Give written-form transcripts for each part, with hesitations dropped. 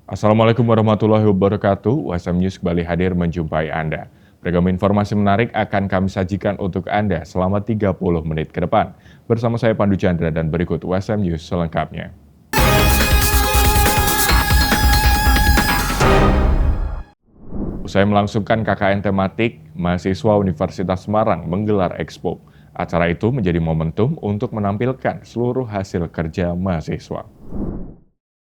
Assalamualaikum warahmatullahi wabarakatuh. USM News kembali hadir menjumpai Anda. Beragam informasi menarik akan kami sajikan untuk Anda selama 30 menit ke depan. Bersama saya Pandu Chandra dan berikut USM News selengkapnya. Usai melangsungkan KKN tematik, mahasiswa Universitas Semarang menggelar Expo. Acara itu menjadi momentum untuk menampilkan seluruh hasil kerja mahasiswa.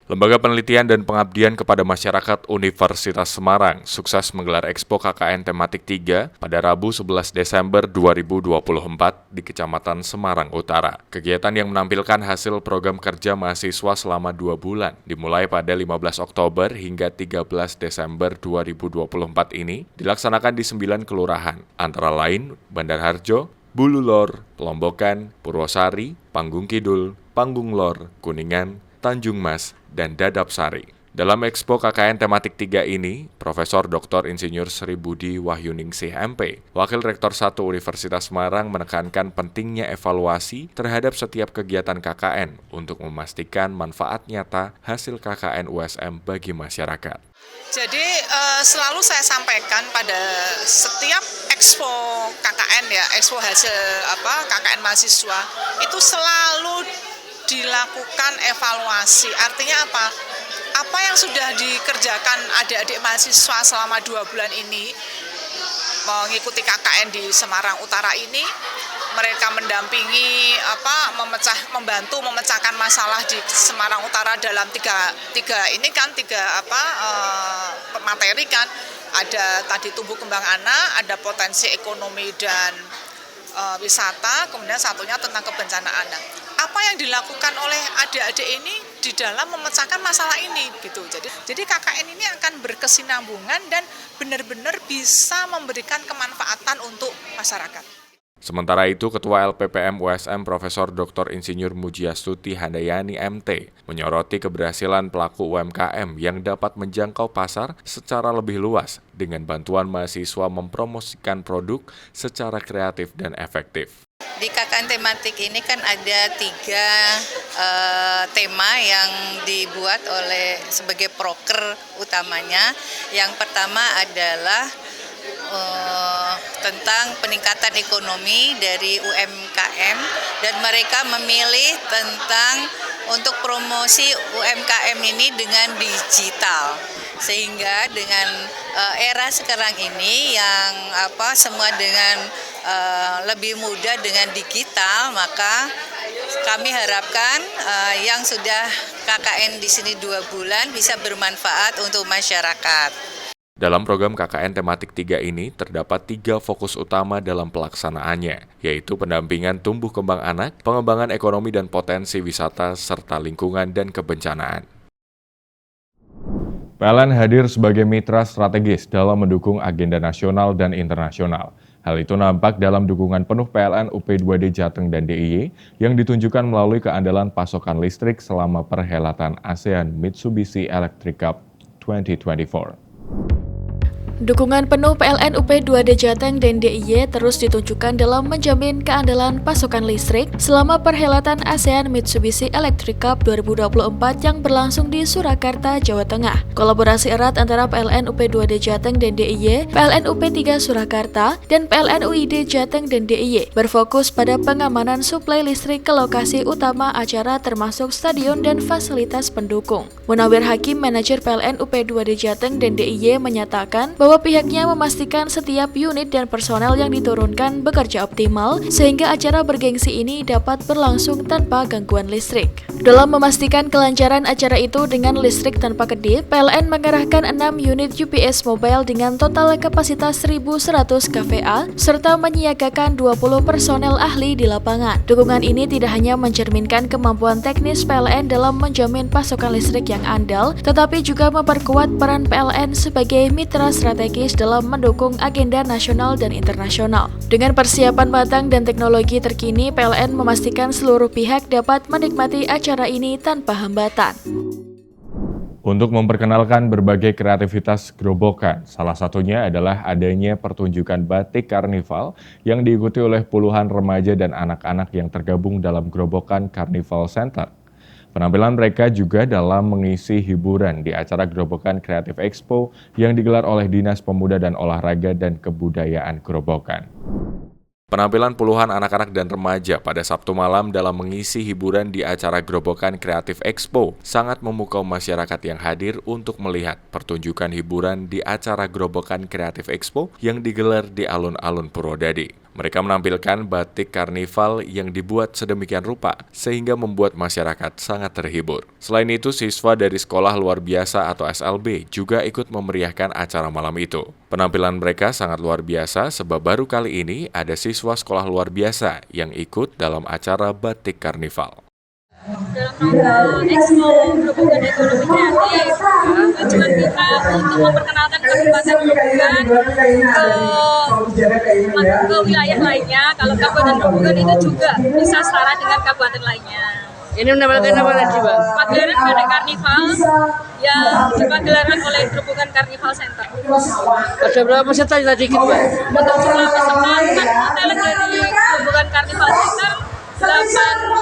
Lembaga Penelitian dan Pengabdian kepada Masyarakat Universitas Semarang sukses menggelar Expo KKN Tematik 3 pada Rabu 11 Desember 2024 di Kecamatan Semarang Utara. Kegiatan yang menampilkan hasil program kerja mahasiswa selama 2 bulan, dimulai pada 15 Oktober hingga 13 Desember 2024 ini, dilaksanakan di 9 kelurahan, antara lain Bandar Harjo, Bululor, Pelombokan, Purwosari, Panggung Kidul, Panggung Lor, Kuningan, Tanjung Mas, dan Dadap Sari. Dalam Expo KKN Tematik 3 ini, Profesor Dr. Insinyur Sri Budi Wahyuningsih MP, Wakil Rektor 1 Universitas Semarang menekankan pentingnya evaluasi terhadap setiap kegiatan KKN untuk memastikan manfaat nyata hasil KKN USM bagi masyarakat. Jadi selalu saya sampaikan pada setiap Expo KKN ya, Expo hasil KKN mahasiswa, itu selalu dilakukan evaluasi. Artinya apa? Apa yang sudah dikerjakan adik-adik mahasiswa selama 2 bulan ini mengikuti KKN di Semarang Utara ini, mereka mendampingi membantu memecahkan masalah di Semarang Utara dalam tiga materi kan. Ada tadi tumbuh kembang anak, ada potensi ekonomi dan wisata, kemudian satunya tentang kebencanaan. Apa yang dilakukan oleh adik-adik ini di dalam memecahkan masalah ini gitu. Jadi KKN ini akan berkesinambungan dan benar-benar bisa memberikan kemanfaatan untuk masyarakat. Sementara itu, Ketua LPPM USM Profesor Dr. Insinyur Mujiastuti Handayani MT menyoroti keberhasilan pelaku UMKM yang dapat menjangkau pasar secara lebih luas dengan bantuan mahasiswa mempromosikan produk secara kreatif dan efektif. Di KKN tematik ini kan ada 3 tema yang dibuat oleh sebagai proker utamanya. Yang pertama adalah tentang peningkatan ekonomi dari UMKM dan mereka memilih tentang untuk promosi UMKM ini dengan digital. Sehingga dengan era sekarang ini yang semua dengan lebih mudah dengan digital, maka kami harapkan yang sudah KKN di sini 2 bulan bisa bermanfaat untuk masyarakat. Dalam program KKN Tematik 3 ini terdapat 3 fokus utama dalam pelaksanaannya, yaitu pendampingan tumbuh kembang anak, pengembangan ekonomi dan potensi wisata, serta lingkungan dan kebencanaan. PLN hadir sebagai mitra strategis dalam mendukung agenda nasional dan internasional. Hal itu nampak dalam dukungan penuh PLN UP2D Jateng dan DIY yang ditunjukkan melalui keandalan pasokan listrik selama perhelatan ASEAN Mitsubishi Electric Cup 2024. Dukungan penuh PLN UP2D Jateng dan DIY terus ditunjukkan dalam menjamin keandalan pasokan listrik selama perhelatan ASEAN Mitsubishi Electric Cup 2024 yang berlangsung di Surakarta, Jawa Tengah. Kolaborasi erat antara PLN UP2D Jateng dan DIY, PLN UP3 Surakarta, dan PLN UID Jateng dan DIY berfokus pada pengamanan suplai listrik ke lokasi utama acara termasuk stadion dan fasilitas pendukung. Munawir Hakim, manajer PLN UP2D Jateng dan DIY menyatakan bahwa pihaknya memastikan setiap unit dan personel yang diturunkan bekerja optimal sehingga acara bergengsi ini dapat berlangsung tanpa gangguan listrik. Dalam memastikan kelancaran acara itu dengan listrik tanpa kedip, PLN mengerahkan 6 unit UPS mobile dengan total kapasitas 1.100 kVA serta menyiagakan 20 personel ahli di lapangan. Dukungan ini tidak hanya mencerminkan kemampuan teknis PLN dalam menjamin pasokan listrik yang andal, tetapi juga memperkuat peran PLN sebagai mitra strategis dalam mendukung agenda nasional dan internasional. Dengan persiapan matang dan teknologi terkini, PLN memastikan seluruh pihak dapat menikmati acara ini tanpa hambatan. Untuk memperkenalkan berbagai kreativitas gerobokan, salah satunya adalah adanya pertunjukan batik karnival yang diikuti oleh puluhan remaja dan anak-anak yang tergabung dalam Gerobokan Carnival Center. Penampilan mereka juga dalam mengisi hiburan di acara Gerobokan Kreatif Expo yang digelar oleh Dinas Pemuda dan Olahraga dan Kebudayaan Gerobokan. Penampilan puluhan anak-anak dan remaja pada Sabtu malam dalam mengisi hiburan di acara Gerobokan Kreatif Expo sangat memukau masyarakat yang hadir untuk melihat pertunjukan hiburan di acara Gerobokan Kreatif Expo yang digelar di alun-alun Purwodadi. Mereka menampilkan batik karnival yang dibuat sedemikian rupa sehingga membuat masyarakat sangat terhibur. Selain itu, siswa dari Sekolah Luar Biasa atau SLB juga ikut memeriahkan acara malam itu. Penampilan mereka sangat luar biasa sebab baru kali ini ada siswa Sekolah Luar Biasa yang ikut dalam acara batik karnival. Dalam Expo Gerobokan Ekonomi Kreatif, tujuan kita untuk memperkenalkan Kabupaten Gerobokan ke wilayah lainnya. Kalau Kabupaten Gerobokan itu juga bisa setara dengan kabupaten lainnya. Ini menampilkan apa tadi, Pak? Pagelaran batik karnival yang dipagelarkan oleh Gerobokan Karnival Center. Ada berapa peserta tadi, Pak? Untuk jumlah peserta, talent dari Gerobokan Karnival Center, 8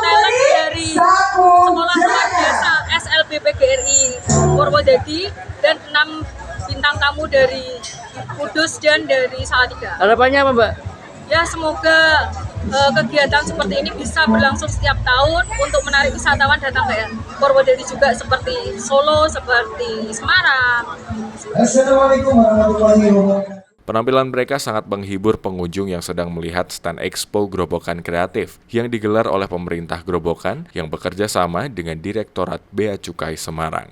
talent dari Sekolah Luar Biasa SLB PGRI Purwodadi, dan 6 bintang tamu dari Kudus dan dari Salatiga. Harapannya apa, Mbak? Ya, semoga kegiatan seperti ini bisa berlangsung setiap tahun untuk menarik wisatawan datang ke Purwodadi juga, seperti Solo, seperti Semarang. Assalamualaikum warahmatullahi wabarakatuh. Penampilan mereka sangat menghibur pengunjung yang sedang melihat stand Expo Gerobokan Kreatif yang digelar oleh pemerintah Gerobokan yang bekerja sama dengan Direktorat Bea Cukai Semarang.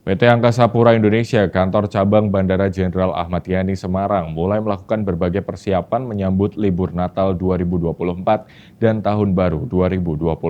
PT Angkasa Pura Indonesia Kantor Cabang Bandara Jenderal Ahmad Yani Semarang mulai melakukan berbagai persiapan menyambut libur Natal 2024 dan Tahun Baru 2025.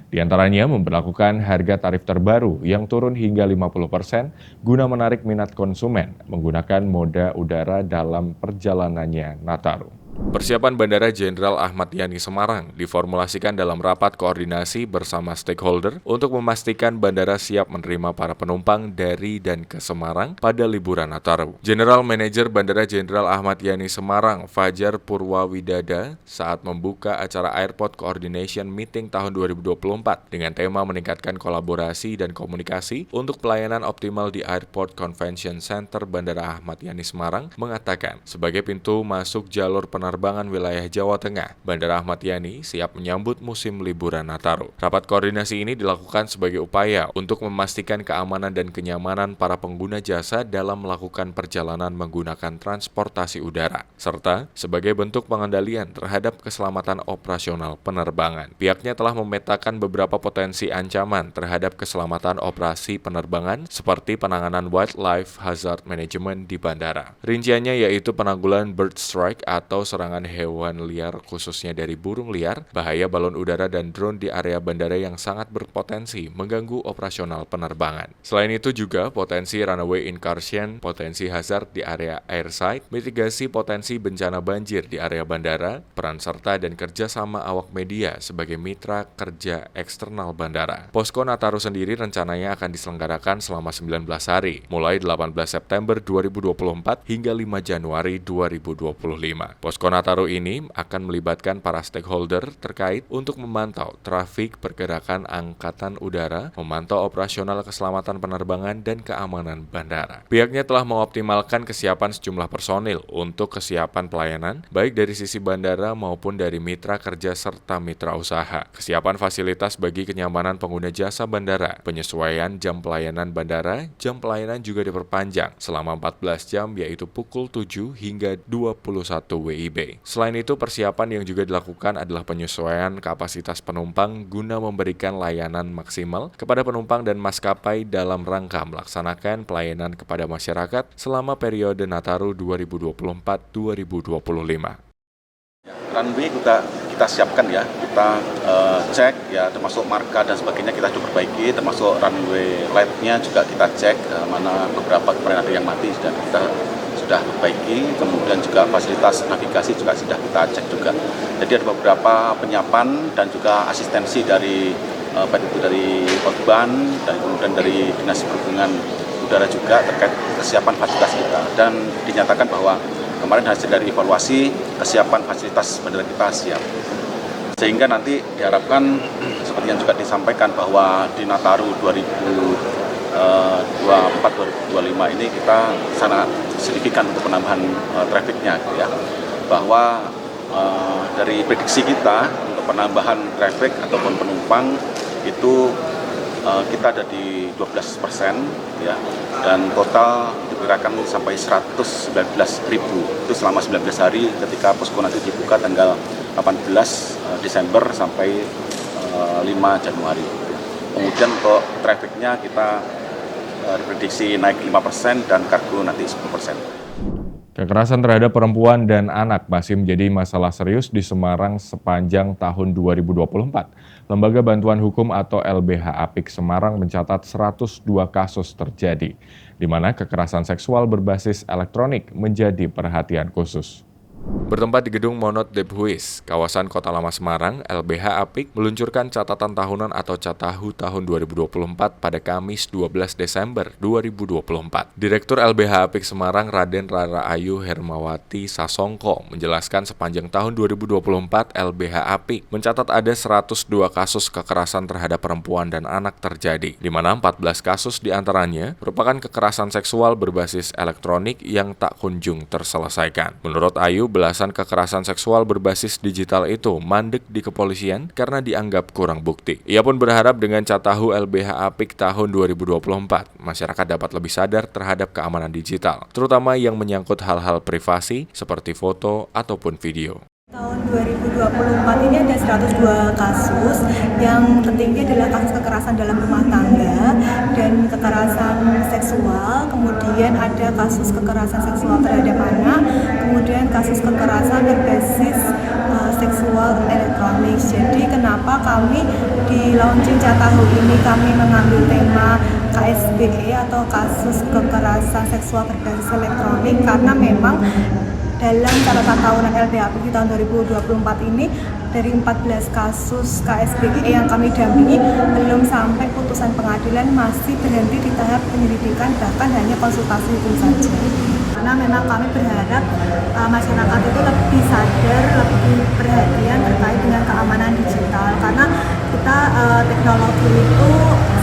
Di antaranya memberlakukan harga tarif terbaru yang turun hingga 50% guna menarik minat konsumen menggunakan moda udara dalam perjalanannya Nataru. Persiapan Bandara Jenderal Ahmad Yani Semarang diformulasikan dalam rapat koordinasi bersama stakeholder untuk memastikan bandara siap menerima para penumpang dari dan ke Semarang pada liburan Nataru. General Manager Bandara Jenderal Ahmad Yani Semarang, Fajar Purwawidada, saat membuka acara Airport Coordination Meeting tahun 2024 dengan tema meningkatkan kolaborasi dan komunikasi untuk pelayanan optimal di Airport Convention Center Bandara Ahmad Yani Semarang, mengatakan sebagai pintu masuk jalur penerbangan wilayah Jawa Tengah, Bandara Ahmad Yani siap menyambut musim liburan Nataru. Rapat koordinasi ini dilakukan sebagai upaya untuk memastikan keamanan dan kenyamanan para pengguna jasa dalam melakukan perjalanan menggunakan transportasi udara, serta sebagai bentuk pengendalian terhadap keselamatan operasional penerbangan. Pihaknya telah memetakan beberapa potensi ancaman terhadap keselamatan operasi penerbangan seperti penanganan wildlife hazard management di bandara. Rinciannya yaitu penanggulangan bird strike atau serangan hewan liar khususnya dari burung liar, bahaya balon udara dan drone di area bandara yang sangat berpotensi mengganggu operasional penerbangan. Selain itu juga potensi runaway incursion, potensi hazard di area airside, mitigasi potensi bencana banjir di area bandara, peran serta dan kerjasama awak media sebagai mitra kerja eksternal bandara. Posko Nataru sendiri rencananya akan diselenggarakan selama 19 hari, mulai 18 September 2024 hingga 5 Januari 2025. Posko Nataru ini akan melibatkan para stakeholder terkait untuk memantau trafik pergerakan angkatan udara, memantau operasional keselamatan penerbangan dan keamanan bandara. Pihaknya telah mengoptimalkan kesiapan sejumlah personil untuk kesiapan pelayanan, baik dari sisi bandara maupun dari mitra kerja serta mitra usaha. Kesiapan fasilitas bagi kenyamanan pengguna jasa bandara, penyesuaian jam pelayanan bandara, jam pelayanan juga diperpanjang selama 14 jam yaitu pukul 7 hingga 21 WIB. Selain itu, persiapan yang juga dilakukan adalah penyesuaian kapasitas penumpang guna memberikan layanan maksimal kepada penumpang dan maskapai dalam rangka melaksanakan pelayanan kepada masyarakat selama periode Nataru 2024-2025. Runway kita siapkan ya, kita cek ya, termasuk marka dan sebagainya kita coba perbaiki, termasuk runway light-nya juga kita cek, mana beberapa kemarin ada yang mati dan kita sudah perbaiki, kemudian juga fasilitas navigasi juga sudah kita cek juga. Jadi ada beberapa penyiapan dan juga asistensi dari baik itu dari Korban dan kemudian dari Dinas Perhubungan Udara juga terkait kesiapan fasilitas kita, dan dinyatakan bahwa kemarin hasil dari evaluasi kesiapan fasilitas bandara kita siap. Sehingga nanti diharapkan seperti yang juga disampaikan bahwa di Nataru 2024-2025 ini kita sangat signifikan untuk penambahan trafficnya gitu ya. Bahwa dari prediksi kita untuk penambahan traffic ataupun penumpang itu kita ada di 12% ya, dan total diperkirakan sampai 119.000 itu selama 19 hari ketika posko nanti dibuka tanggal 18 Desember sampai 5 Januari. Kemudian untuk trafficnya kita diprediksi naik 5% dan kargo nanti 10%. Kekerasan terhadap perempuan dan anak masih menjadi masalah serius di Semarang sepanjang tahun 2024. Lembaga Bantuan Hukum atau LBH Apik Semarang mencatat 102 kasus terjadi, di mana kekerasan seksual berbasis elektronik menjadi perhatian khusus. Bertempat di Gedung Monod Debhuis, kawasan Kota Lama Semarang, LBH Apik meluncurkan catatan tahunan atau Catahu tahun 2024 pada Kamis 12 Desember 2024. Direktur LBH Apik Semarang Raden Rara Ayu Hermawati Sasongko menjelaskan sepanjang tahun 2024 LBH Apik mencatat ada 102 kasus kekerasan terhadap perempuan dan anak terjadi, di mana 14 kasus diantaranya merupakan kekerasan seksual berbasis elektronik yang tak kunjung terselesaikan. Menurut Ayu, belasan kekerasan seksual berbasis digital itu mandek di kepolisian karena dianggap kurang bukti. Ia pun berharap dengan Catahu LBH Apik tahun 2024, masyarakat dapat lebih sadar terhadap keamanan digital, terutama yang menyangkut hal-hal privasi seperti foto ataupun video. Tahun 2024 ini ada 102 kasus yang tertinggi adalah kasus kekerasan dalam rumah tangga dan kekerasan seksual, kemudian ada kasus kekerasan seksual terhadap anak, kemudian kasus kekerasan berbasis seksual elektronik. Jadi kenapa kami di launching Catahu ini kami mengambil tema KSBE atau kasus kekerasan seksual berbasis elektronik, karena memang dalam catatan tahunan LBH Apik di tahun 2024 ini dari 14 kasus KSBE yang kami dampingi belum sampai putusan pengadilan, masih berhenti di tahap penyelidikan, bahkan hanya konsultasi hukum saja. Karena memang kami berharap masyarakat itu lebih sadar, lebih perhatian terkait dengan keamanan digital, karena kita teknologi itu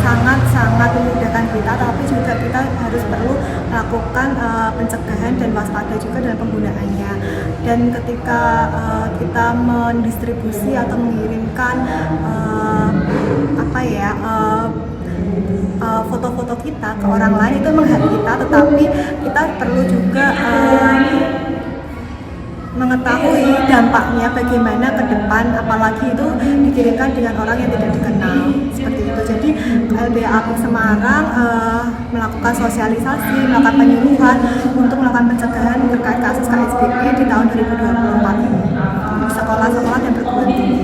sangat memudahkan kita, tapi juga kita harus perlu melakukan pencegahan dan waspada juga dalam penggunaannya. Dan ketika kita mendistribusi atau mengirimkan foto-foto kita ke orang lain, itu emang hak kita, tetapi kita perlu juga mengetahui dampaknya bagaimana ke depan, apalagi itu dikirimkan dengan orang yang tidak dikenal, seperti itu. Jadi LBH Apik Semarang melakukan sosialisasi, melakukan penyuluhan untuk melakukan pencegahan terkait kasus KSBE di tahun 2024 ini di sekolah-sekolah dan perguruan tinggi.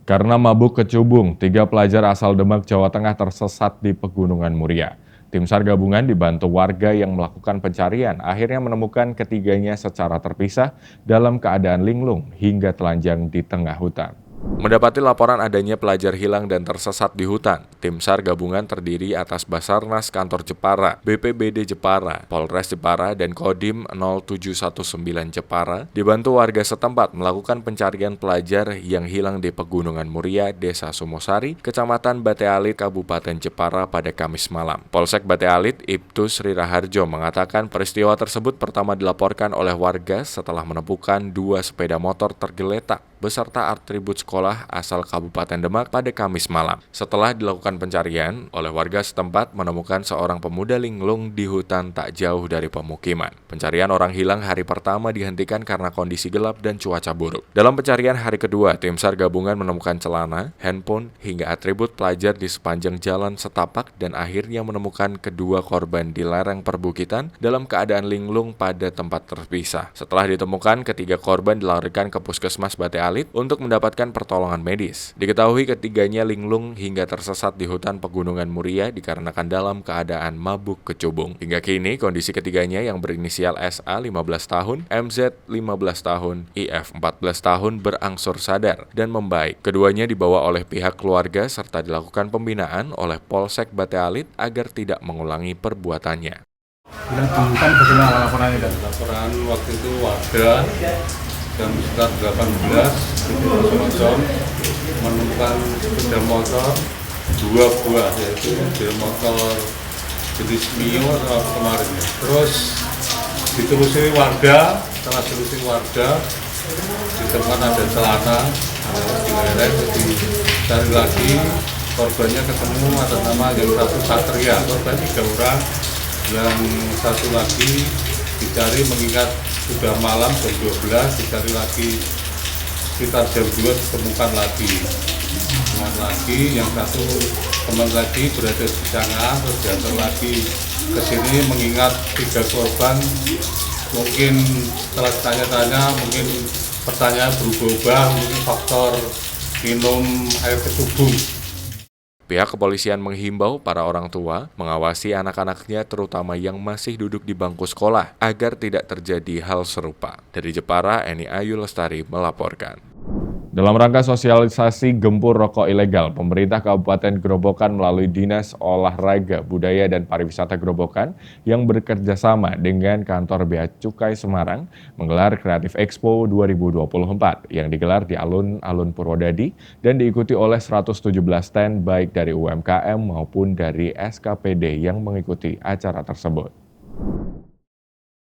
Karena mabuk kecubung, 3 pelajar asal Demak, Jawa Tengah tersesat di Pegunungan Muria. Tim SAR gabungan dibantu warga yang melakukan pencarian akhirnya menemukan ketiganya secara terpisah dalam keadaan linglung hingga telanjang di tengah hutan. Mendapati laporan adanya pelajar hilang dan tersesat di hutan, tim SAR gabungan terdiri atas Basarnas Kantor Jepara, BPBD Jepara, Polres Jepara, dan Kodim 0719 Jepara dibantu warga setempat melakukan pencarian pelajar yang hilang di Pegunungan Muria, Desa Sumosari, Kecamatan Bate Alit, Kabupaten Jepara pada Kamis malam. Polsek Bate Alit, Ibtus Sri Raharjo mengatakan peristiwa tersebut pertama dilaporkan oleh warga setelah menemukan 2 sepeda motor tergeletak beserta atribut sekolah asal Kabupaten Demak pada Kamis malam. Setelah dilakukan pencarian, oleh warga setempat menemukan seorang pemuda linglung di hutan tak jauh dari pemukiman. Pencarian orang hilang hari pertama dihentikan karena kondisi gelap dan cuaca buruk. Dalam pencarian hari kedua, tim SAR gabungan menemukan celana, handphone, hingga atribut pelajar di sepanjang jalan setapak dan akhirnya menemukan kedua korban di lereng perbukitan dalam keadaan linglung pada tempat terpisah. Setelah ditemukan, ketiga korban dilarikan ke Puskesmas Bate Alit untuk mendapatkan pertolongan medis. Diketahui ketiganya linglung hingga tersesat di hutan Pegunungan Muria dikarenakan dalam keadaan mabuk kecubung. Hingga kini kondisi ketiganya yang berinisial SA 15 tahun, MZ 15 tahun, IF 14 tahun berangsur sadar dan membaik. Keduanya dibawa oleh pihak keluarga serta dilakukan pembinaan oleh Polsek Bate Alit agar tidak mengulangi perbuatannya. Bilang dulu kan bagaimana laporannya? Laporan waktu itu warga jam sekitar 18 menemukan sepeda motor 2 buah, yaitu sepeda motor jenis Mio kemarin. Terus ditelusuri warga, setelah ditelusuri warga ditemukan ada celana, ada cigarette, jadi cari lagi korbannya ketemu atas nama yang satu Satria, korban 3 orang, yang satu lagi dicari mengingat sudah malam jam 12, dicari lagi sekitar jam 2 ditemukan lagi. Yang satu teman lagi berada di sana, terus diantar lagi ke sini mengingat 3 korban. Mungkin setelah tanya-tanya, mungkin pertanyaan berubah-ubah, mungkin faktor minum air kecubung. Pihak kepolisian menghimbau para orang tua mengawasi anak-anaknya terutama yang masih duduk di bangku sekolah agar tidak terjadi hal serupa. Dari Jepara, Eni Ayu Lestari melaporkan. Dalam rangka sosialisasi gempur rokok ilegal, pemerintah Kabupaten Grobogan melalui Dinas Olahraga, Budaya, dan Pariwisata Grobogan yang bekerja sama dengan kantor Bea Cukai Semarang menggelar Creative Expo 2024 yang digelar di alun-alun Purwodadi dan diikuti oleh 117 stand baik dari UMKM maupun dari SKPD yang mengikuti acara tersebut.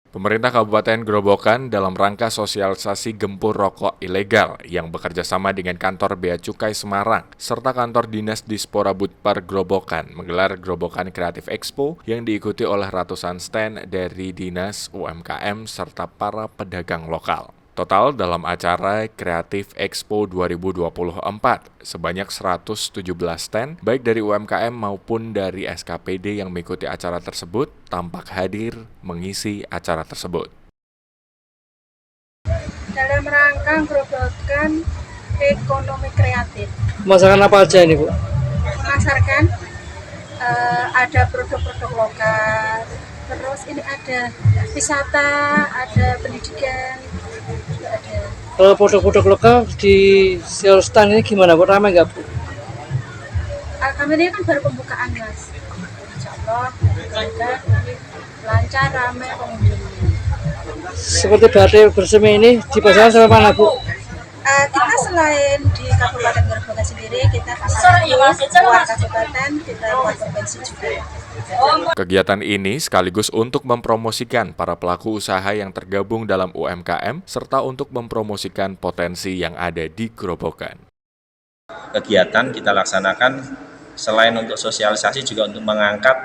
Pemerintah Kabupaten Grobogan dalam rangka sosialisasi gempur rokok ilegal yang bekerja sama dengan kantor Bea Cukai Semarang serta kantor Dinas Dispora Budpar Grobogan menggelar Grobogan Creative Expo yang diikuti oleh ratusan stand dari Dinas UMKM serta para pedagang lokal. Total dalam acara Creative Expo 2024, sebanyak 117 stand, baik dari UMKM maupun dari SKPD yang mengikuti acara tersebut, tampak hadir mengisi acara tersebut. Dalam rangka Grobogan ekonomi kreatif. Masakan apa aja ini, Bu? Memasarkan ada produk-produk lokal, terus ini ada wisata, ada pendidikan, juga ada. Kalau produk-produk lokal di sales stand ini gimana, Bu? Ramai nggak, Bu? Kami ini kan baru pembukaan, Mas. Insya Allah, lancar, ramai pengunjungnya. Seperti batik bersemi ini dipasarkan sama mana, Bu? Kita selain di Kabupaten Grobogan sendiri, kita pasar luar kabupaten, kita luar provinsi juga. Kegiatan ini sekaligus untuk mempromosikan para pelaku usaha yang tergabung dalam UMKM serta untuk mempromosikan potensi yang ada di Grobogan. Kegiatan kita laksanakan selain untuk sosialisasi juga untuk mengangkat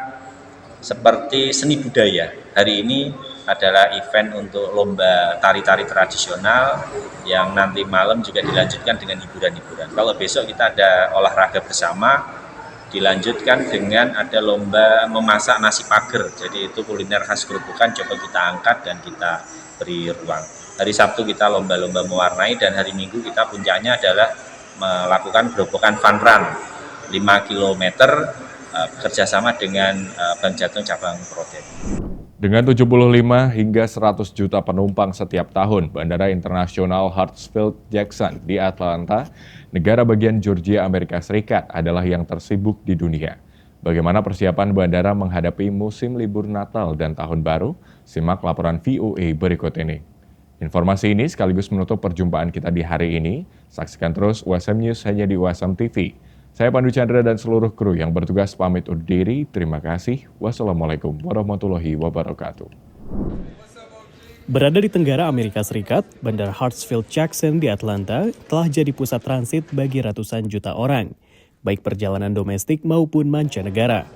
seperti seni budaya. Hari ini adalah event untuk lomba tari-tari tradisional yang nanti malam juga dilanjutkan dengan hiburan-hiburan. Kalau besok kita ada olahraga bersama, dilanjutkan dengan ada lomba memasak nasi pager. Jadi itu kuliner khas Grobogan, coba kita angkat dan kita beri ruang. Hari Sabtu kita lomba-lomba mewarnai dan hari Minggu kita puncaknya adalah melakukan Grobogan Fun Run 5 km bekerjasama dengan Bank Jateng Cabang Purwodadi. Dengan 75 hingga 100 juta penumpang setiap tahun, Bandara Internasional Hartsfield-Jackson di Atlanta, negara bagian Georgia, Amerika Serikat, adalah yang tersibuk di dunia. Bagaimana persiapan bandara menghadapi musim libur Natal dan Tahun Baru? Simak laporan VOA berikut ini. Informasi ini sekaligus menutup perjumpaan kita di hari ini. Saksikan terus USM News hanya di USM TV. Saya Pandu Chandra dan seluruh kru yang bertugas pamit undur diri. Terima kasih. Wassalamualaikum warahmatullahi wabarakatuh. Berada di tenggara Amerika Serikat, Bandara Hartsfield-Jackson di Atlanta telah jadi pusat transit bagi ratusan juta orang, baik perjalanan domestik maupun mancanegara.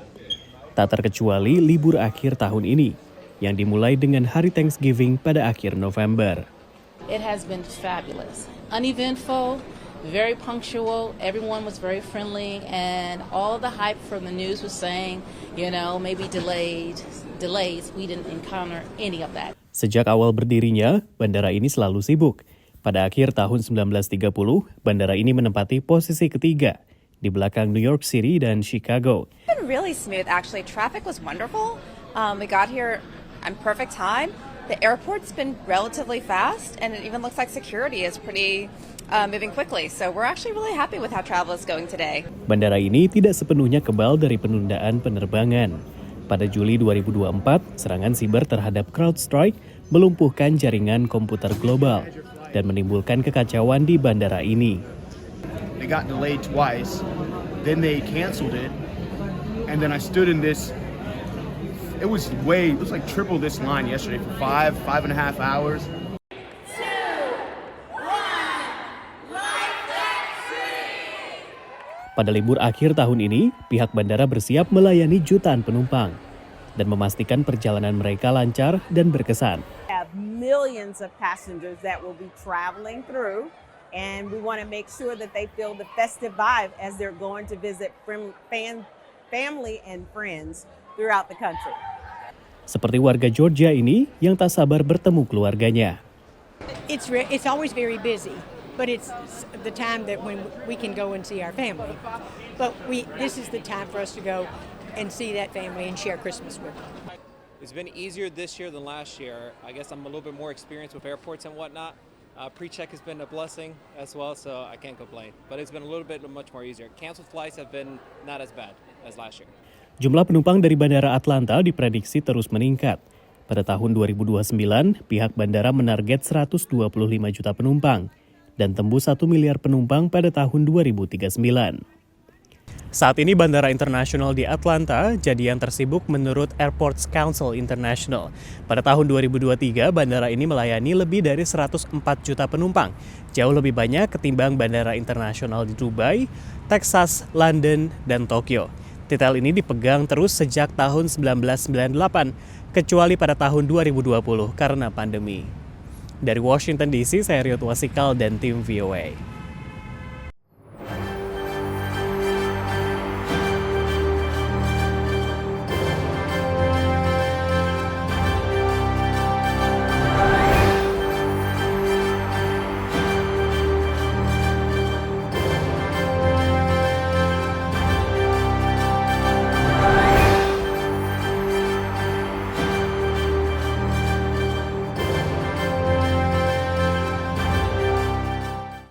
Tak terkecuali libur akhir tahun ini, yang dimulai dengan hari Thanksgiving pada akhir November. It has been fabulous, uneventful, very punctual, everyone was very friendly, and all the hype from the news was saying, maybe delays, we didn't encounter any of that. Sejak awal berdirinya, bandara ini selalu sibuk. Pada akhir tahun 1930, bandara ini menempati posisi ketiga, di belakang New York City dan Chicago. It's been really smooth, actually. Traffic was wonderful. We got here on perfect time. The airport's been relatively fast, and it even looks like security is pretty moving quickly. So we're actually really happy with how travel is going today. Bandara ini tidak sepenuhnya kebal dari penundaan penerbangan. Pada Juli 2024, serangan siber terhadap CrowdStrike melumpuhkan jaringan komputer global. dan menimbulkan kekacauan di bandara ini. They got delayed twice, then they canceled it, and then I stood in this. It was like triple this line yesterday for 5.5 hours. Pada libur akhir tahun ini, pihak bandara bersiap melayani jutaan penumpang dan memastikan perjalanan mereka lancar dan berkesan. Have millions of passengers that will be traveling through, and we want to make sure that they feel the festive vibe as they're going to visit family and friends throughout the country. Seperti warga Georgia ini yang tak sabar bertemu keluarganya. It's always very busy, but it's the time that when we can go and see our family. But this is the time for us to go and see that family and share Christmas with them. It's been easier this year than last year. I guess I'm a little bit more experienced with airports and whatnot. Pre-check has been a blessing as well, so I can't complain. But it's been a little bit much more easier. Canceled flights have been not as bad as last year. Jumlah penumpang dari Bandara Atlanta diprediksi terus meningkat. Pada tahun 2029, pihak bandara menarget 125 juta penumpang dan tembus 1 miliar penumpang pada tahun 2039. Saat ini Bandara Internasional di Atlanta jadi yang tersibuk menurut Airports Council International. Pada tahun 2023, bandara ini melayani lebih dari 104 juta penumpang, jauh lebih banyak ketimbang bandara internasional di Dubai, Texas, London, dan Tokyo. Titel ini dipegang terus sejak tahun 1998, kecuali pada tahun 2020 karena pandemi. Dari Washington DC, saya Riot Wasikal dan tim VOA.